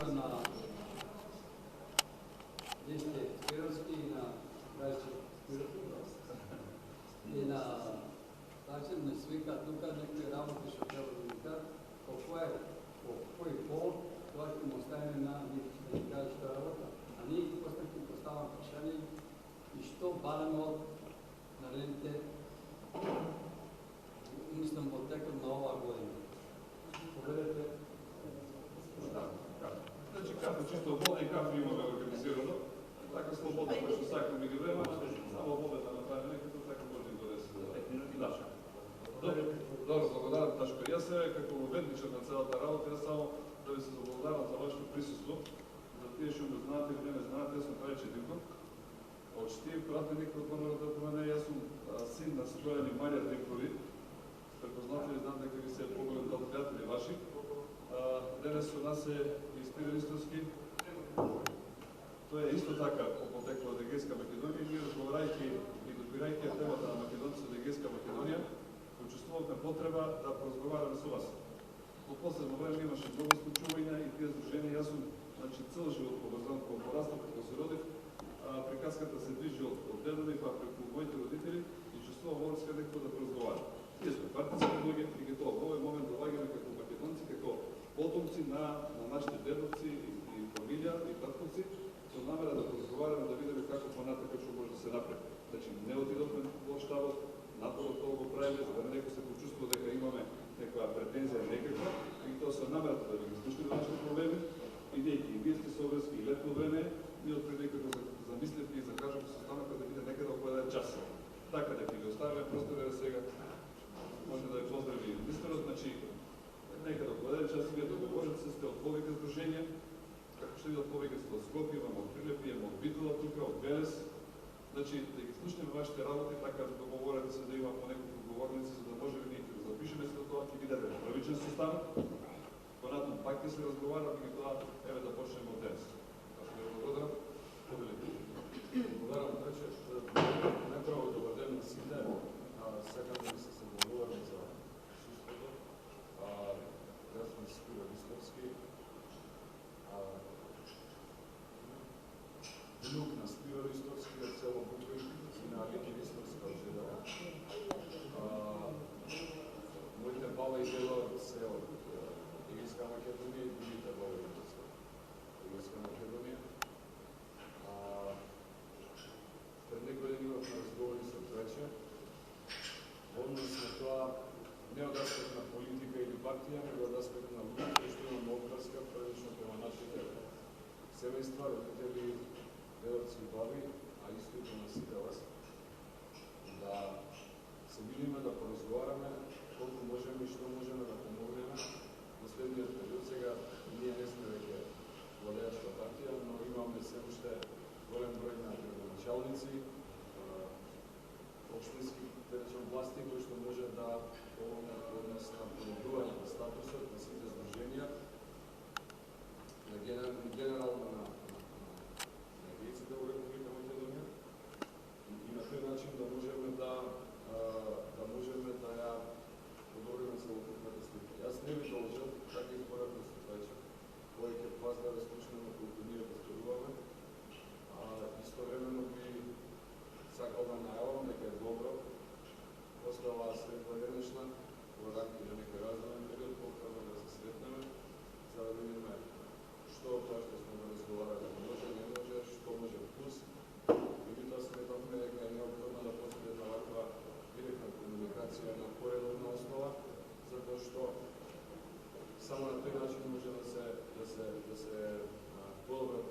свика на Десте Спирански и на Рајче и на начин не свика тука некои работи што треба да ги кажат, по кој повод, тоа ќе му оставиме на нив да ги кажат што работа. А ние ќе поставам прашање и што бараме од наредните, мислам, во текот на оваа година. Поведете. Значи, како чисто вода и кафе имаме организирано, така слободно, кој што сакам да ги време, само вода да направиме, като така може да донесе. 5 минути ваша. Добро, благодарам, Ташко. Јас како ведничар на целата работа, јас само да ви се заблагодарам за вашето присуство, за тие што го знаате или не знаате, јас сум Рајче Дивков. Од Штиев, пратеник од Номерата по мене, јас сум син на Стојан и Марија Дивкови. Препознатели, знам дека ви се поголем дел пријатели ваши. Денес у нас е Спиран Истровски. Тој е исто така по потекло од Егејска Македонија и ние разговарајќи и допирајќи темата на македонците од Егејска Македонија, почувствувавме потреба да поразговараме со вас. Во последно време имаше многу случувања и тие здруженија, јас сум цел живот поврзан кога пораснав, како се родив, приказката се движи од дедови па преку моите родители и чувствувам врска некој да поразговара. Тие сме партиски луѓе и ги тоа во овој момент доаѓаме како македонци, како потомци на нашите дедовци и фамилија и татковци, со намера да поразговараме, да видиме како понатака што може да се направи. Значи, не отидовме во штабот, наполно тоа го правиме, за да некој се почувствува дека имаме некоја претензија некаква, и тоа со намерата да ги слушаме нашите проблеми, идејќи и виески собрески и летно време, ние отприлика да замисливме и закажаме состанокот да биде некаде околу 1 час. Така дека ги оставиме простор сега, може да ја поздрави министерот, значи некаде околу 1 час вие договорите се, сте од повеќе здруженија, како што видат повеќе сте од Скопје, имаме од Прилепи, имаме од Битола тука, од Велес. Значи, да ги слушнеме вашите работи, така да договорите се да има по неколку говорници, за да можеме ние да запишеме се тоа, ќе биде првичен состанок. Понатаму пак ќе се разговара, меѓутоа еве да почнеме од денес. Така да благодарам. Благодарам, Рајче. Најпрво добар ден на сите. Сакам да ви се заблагодарам за присуството. Јас сум Спиран Истровски. Внук на Спиран Истровски од село Буквиш и на Викин Истровска од Жедара. Моите баба и дедо се од Егејска Македонија и другите баба и се од Егејска Македонија. Пред некој ден имавме разговори со Рајче. Однос на тоа не од аспект на политика или партија, него од аспект на луѓе кои што имаме обврска првично према нашите семејства, родители, дедовци и баби, а исто и на сите вас, да се видиме, да поразговараме колку можеме и што можеме да помогнеме во следниот период. Сега ние не сме веќе владеачка партија, но имаме се уште голем број на градоначалници, општински власти кои што може да помогнат во однос на подобрување на статусот на сите здруженија, генерално на егејците во Република Македонија и на тој начин да можеме да ја подобриме целокупната слика. Јас не ви должам, така изборавме се Рајче, повеќе вас да ве слушнеме колку ние да зборуваме, истовремено би сакал да најавам дека е добро после оваа средба денешна, во рамките на некој разумен период, повторно да се сретнеме, за да видиме што тоа што сме да разговарали може, не може, што може плюс. Меѓутоа сметавме дека е неопходно да постои една ваква директна комуникација на поредовна основа, затоа што само на тој начин може да се подобрат